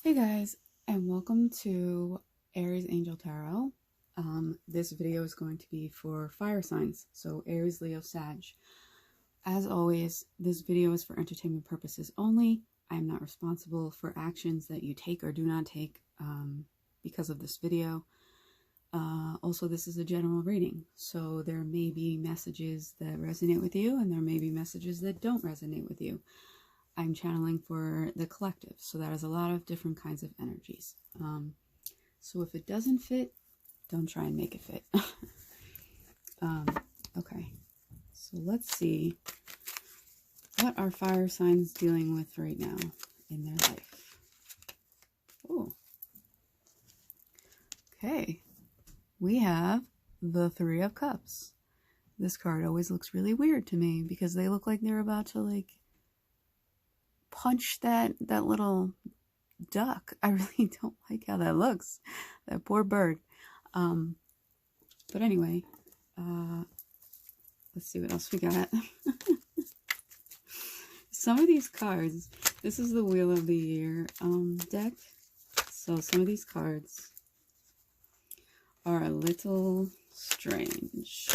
Hey guys, and welcome to Aries Angel Tarot. This video is going to be for fire signs, so Aries, Leo, Sag. As always, this video is for entertainment purposes only. I am not responsible for actions that you take or do not take because of this video. Also, this is a general reading, so there may be messages that resonate with you, and there may be messages that don't resonate with you. I'm channeling for the collective, so that is a lot of different kinds of energies. So if it doesn't fit, don't try and make it fit. Okay, so let's see what are fire signs dealing with right now in their life. Oh, okay, we have the Three of Cups. This card always looks really weird to me because they look like they're about to punch that little duck. I really don't like how that looks. That poor bird. But anyway, let's see what else we got. Some of these cards, this is the Wheel of the Year deck. So some of these cards are a little strange.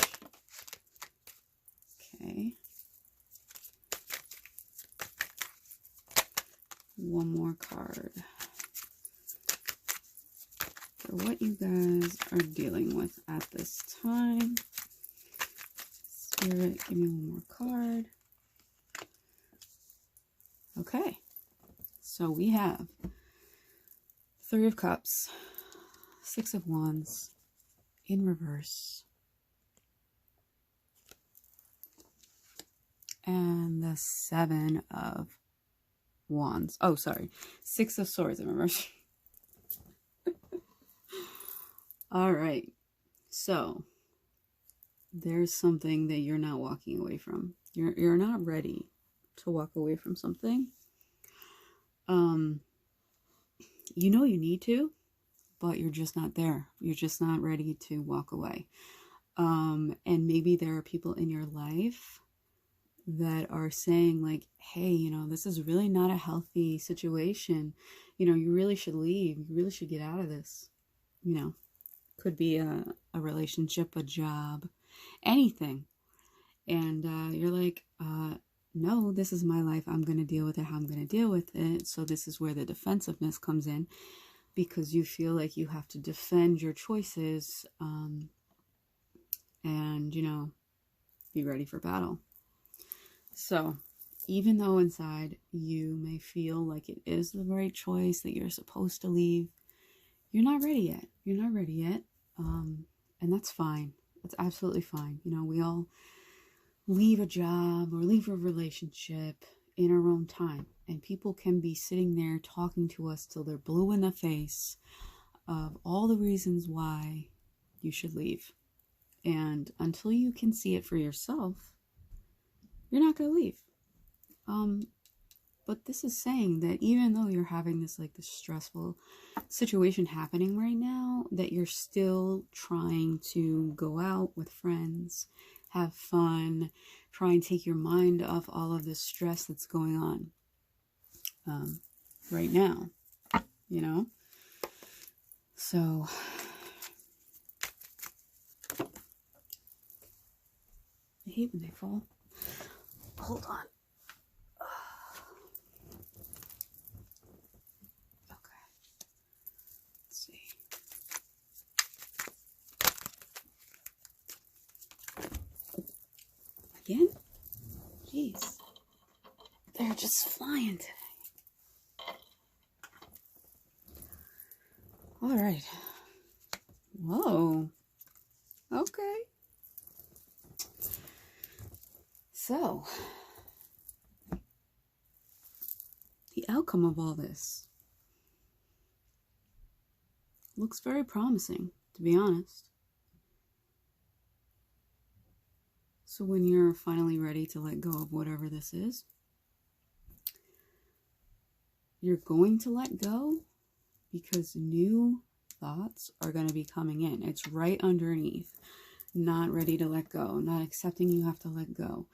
Okay. One more card for what you guys are dealing with at this time. Spirit, give me one more card. Okay, so we have Three of Cups, Six of Wands in reverse, and the Seven of Wands. Oh, sorry. Six of Swords in reverse. All right. So there's something that you're not walking away from. You're not ready to walk away from something. You know you need to, but you're just not there. You're just not ready to walk away. And maybe there are people in your life that are saying like, hey, you know, this is really not a healthy situation. You know, you really should leave. You really should get out of this. You know, could be a relationship, a job, anything. And you're like, no, this is my life. I'm going to deal with it how I'm going to deal with it. So this is where the defensiveness comes in, because you feel like you have to defend your choices and, you know, be ready for battle. So, even though inside you may feel like it is the right choice, that you're supposed to leave, you're not ready yet. You're not ready yet. And that's fine. That's absolutely fine. You know, we all leave a job or leave a relationship in our own time. And people can be sitting there talking to us till they're blue in the face of all the reasons why you should leave. And until you can see it for yourself, you're not going to leave. But this is saying that even though you're having this stressful situation happening right now, that you're still trying to go out with friends, have fun, try and take your mind off all of this stress that's going on right now, you know? So I hate when they fall. Hold on. Okay. Let's see. Again? Jeez. They're just flying today. All right. Whoa. Okay. So, the outcome of all this looks very promising, to be honest. So when you're finally ready to let go of whatever this is, you're going to let go because new thoughts are going to be coming in. It's right underneath. Not ready to let go, not accepting you have to let go.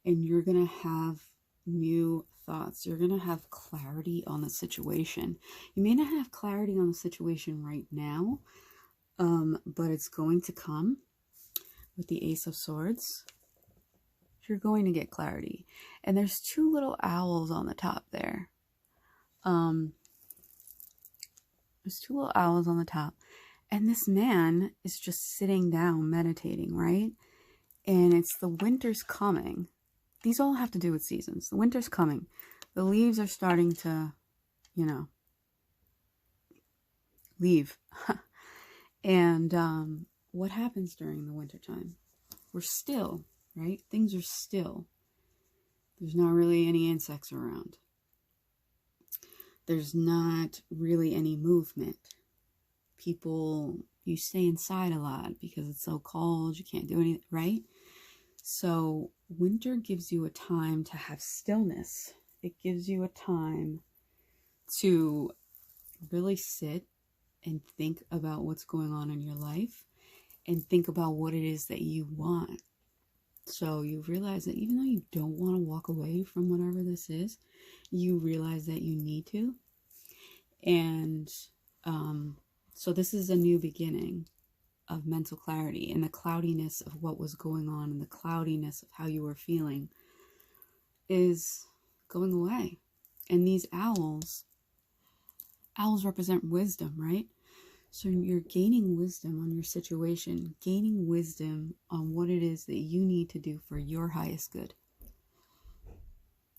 And you're going to have new thoughts. You're going to have clarity on the situation. You may not have clarity on the situation right now, but it's going to come with the Ace of Swords. You're going to get clarity. And there's two little owls on the top there. There's two little owls on the top. And this man is just sitting down, meditating, right? And it's the winter's coming. These all have to do with seasons. The winter's coming. The leaves are starting to, you know, leave. And what happens during the wintertime? We're still, right? Things are still. There's not really any insects around. There's not really any movement. People, you stay inside a lot because it's so cold. You can't do anything, right? So winter gives you a time to have stillness. It gives you a time to really sit and think about what's going on in your life and think about what it is that you want. So you realize that even though you don't want to walk away from whatever this is, you realize that you need to. And so this is a new beginning of mental clarity, and the cloudiness of what was going on and the cloudiness of how you were feeling is going away. And these owls represent wisdom, right? So you're gaining wisdom on your situation, gaining wisdom on what it is that you need to do for your highest good.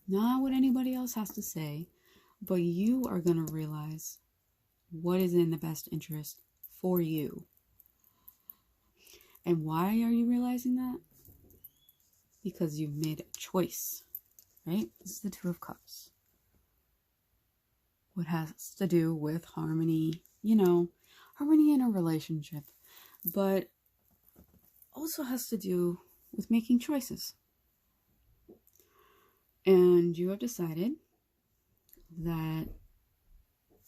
Not what anybody else has to say, but you are going to realize what is in the best interest for you. And why are you realizing that? Because you've made a choice, right? This is the Two of Cups. What has to do with harmony, you know, harmony in a relationship, but also has to do with making choices. And you have decided that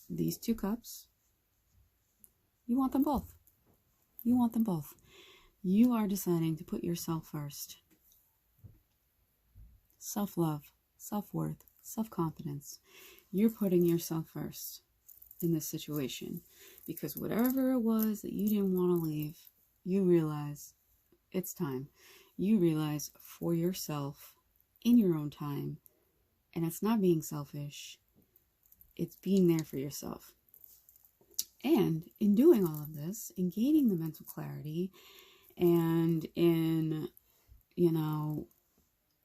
these two cups, you want them both. You want them both. You are deciding to put yourself first. Self-love, self-worth, self-confidence. You're putting yourself first in this situation because whatever it was that you didn't want to leave, you realize it's time. You realize for yourself in your own time, and it's not being selfish, it's being there for yourself. And in doing all of this, in gaining the mental clarity, and in, you know,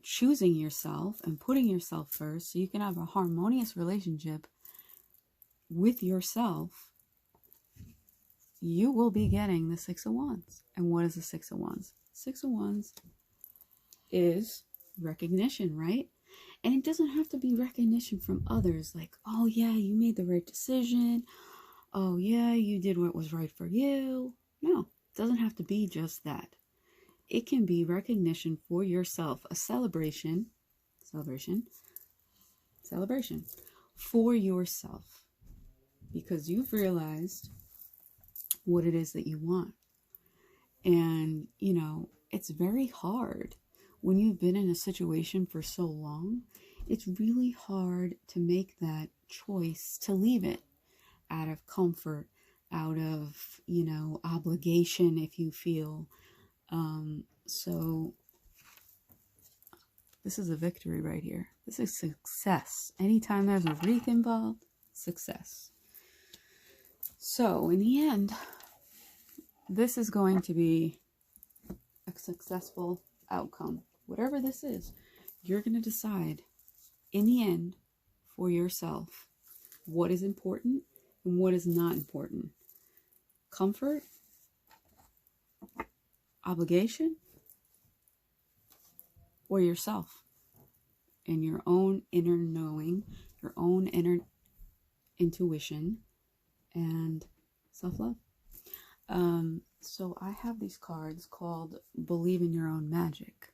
choosing yourself and putting yourself first so you can have a harmonious relationship with yourself, you will be getting the Six of Wands. And what is the Six of Wands? Six of Wands is recognition, right? And it doesn't have to be recognition from others like, oh yeah, you made the right decision. Oh yeah, you did what was right for you. No, it doesn't have to be just that. It can be recognition for yourself, a celebration for yourself, because you've realized what it is that you want. And, you know, it's very hard when you've been in a situation for so long. It's really hard to make that choice to leave it out of comfort, out of, you know, obligation if you feel. So this is a victory right here. This is success. Anytime there's a wreath involved, success. So in the end, this is going to be a successful outcome. Whatever this is, you're going to decide in the end for yourself what is important and what is not important. Comfort, obligation, or yourself and your own inner knowing, your own inner intuition, and self-love. So I have these cards called Believe in Your Own Magic.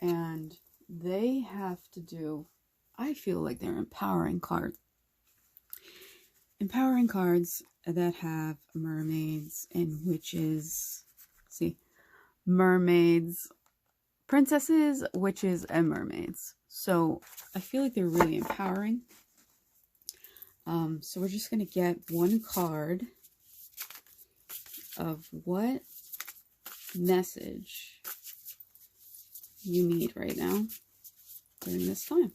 And they have to do, I feel like they're empowering cards. Empowering cards that have mermaids and witches. See, mermaids, princesses, witches, and mermaids. So I feel like they're really empowering. So we're just going to get one card of what message you need right now during this time.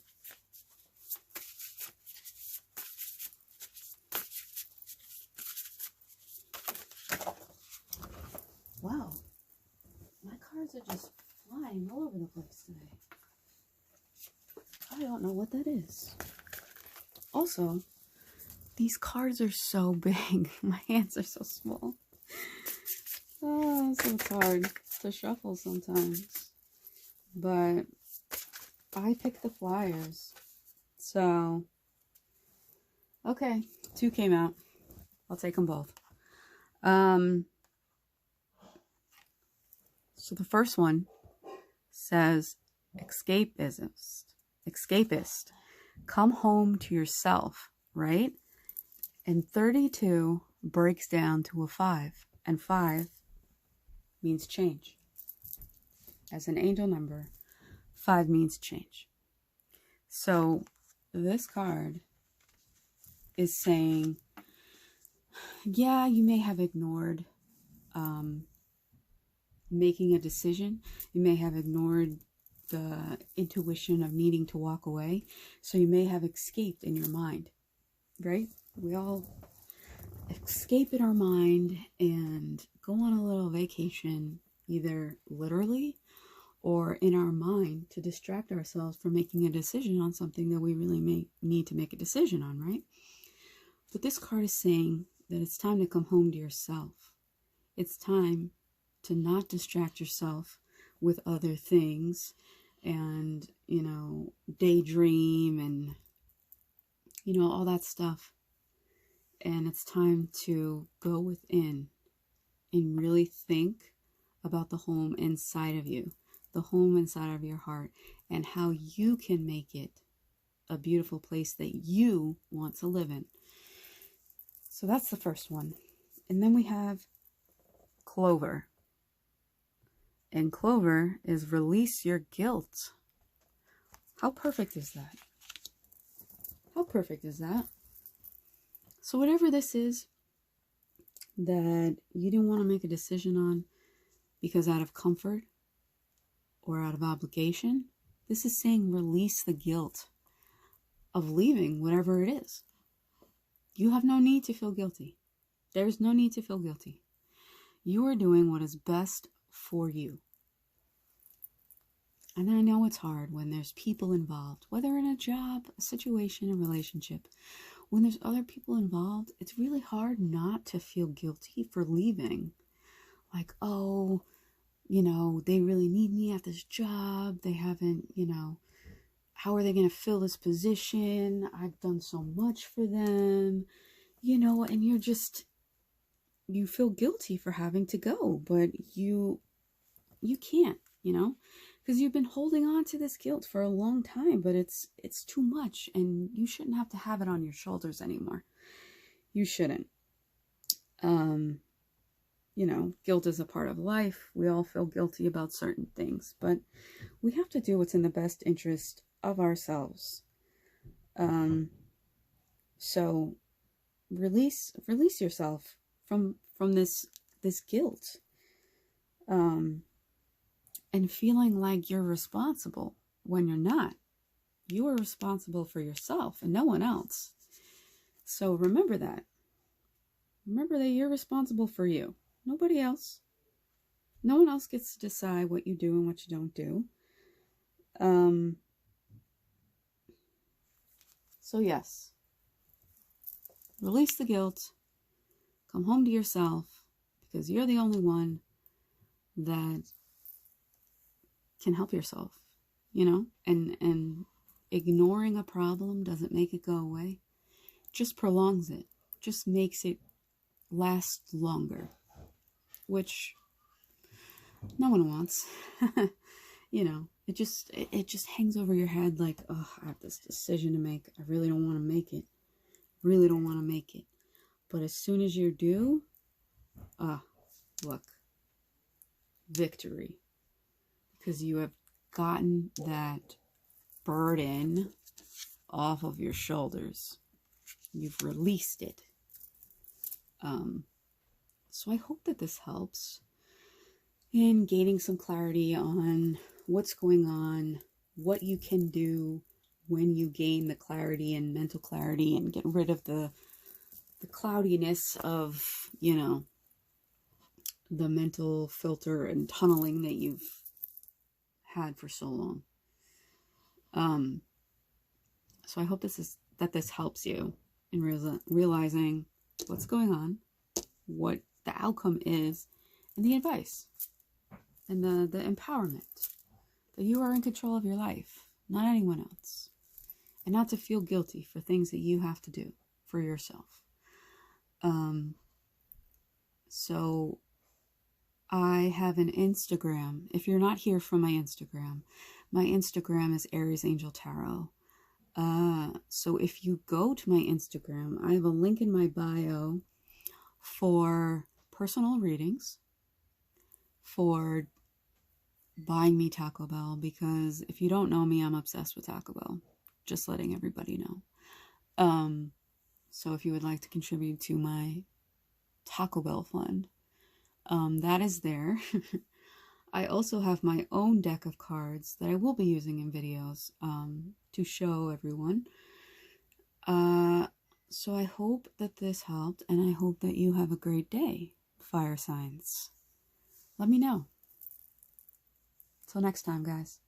Wow, my cards are just flying all over the place today. I don't know what that is. Also, these cards are so big. My hands are so small. Oh, so it's hard to shuffle sometimes. But I picked the flyers. So, okay, 2 came out. I'll take them both. So the first one says, escapist. Come home to yourself, right? And 32 breaks down to a 5. And 5 means change. As an angel number, 5 means change. So this card is saying, yeah, you may have ignored making a decision. You may have ignored the intuition of needing to walk away. So you may have escaped in your mind, right? We all escape in our mind and go on a little vacation, either literally or in our mind, to distract ourselves from making a decision on something that we really need to make a decision on, right? But this card is saying that it's time to come home to yourself. It's time to not distract yourself with other things and, daydream and, all that stuff. And it's time to go within and really think about the home inside of you, the home inside of your heart, and how you can make it a beautiful place that you want to live in. So that's the first one. And then we have Clover. And Clover is release your guilt. How perfect is that? How perfect is that? So whatever this is that you didn't want to make a decision on because out of comfort or out of obligation, this is saying release the guilt of leaving whatever it is. You have no need to feel guilty. There's no need to feel guilty. You are doing what is best for you. And I know it's hard when there's people involved, whether in a job, a situation, a relationship. When there's other people involved, it's really hard not to feel guilty for leaving. Like, oh, they really need me at this job. They haven't, how are they going to fill this position? I've done so much for them, and you feel guilty for having to go, but you can't, because you've been holding on to this guilt for a long time, but it's too much, and you shouldn't have to have it on your shoulders anymore. You shouldn't. Guilt is a part of life. We all feel guilty about certain things, but we have to do what's in the best interest of ourselves. So release yourself from this guilt. And feeling like you're responsible when you're not. You are responsible for yourself and no one else. So remember that. Remember that you're responsible for you. Nobody else. No one else gets to decide what you do and what you don't do. So yes. Release the guilt. Come home to yourself, because you're the only one that can help yourself, and ignoring a problem doesn't make it go away, just prolongs it, just makes it last longer, which no one wants. It just hangs over your head like, oh, I have this decision to make. I really don't want to make it. But as soon as you do, look, victory. Because you have gotten that burden off of your shoulders. You've released it. So I hope that this helps in gaining some clarity on what's going on, what you can do when you gain the clarity and mental clarity and get rid of the cloudiness of, you know, the mental filter and tunneling that you've had for so long. So I hope this helps you in realizing what's going on, what the outcome is, and the advice and the empowerment that you are in control of your life, not anyone else, and not to feel guilty for things that you have to do for yourself. So I have an Instagram. If you're not here from my Instagram is Aries Angel Tarot. So if you go to my Instagram, I have a link in my bio for personal readings, for buying me Taco Bell, because if you don't know me, I'm obsessed with Taco Bell. Just letting everybody know. So if you would like to contribute to my Taco Bell fund, that is there. I also have my own deck of cards that I will be using in videos to show everyone. So I hope that this helped, and I hope that you have a great day, fire signs. Let me know. Till next time, guys.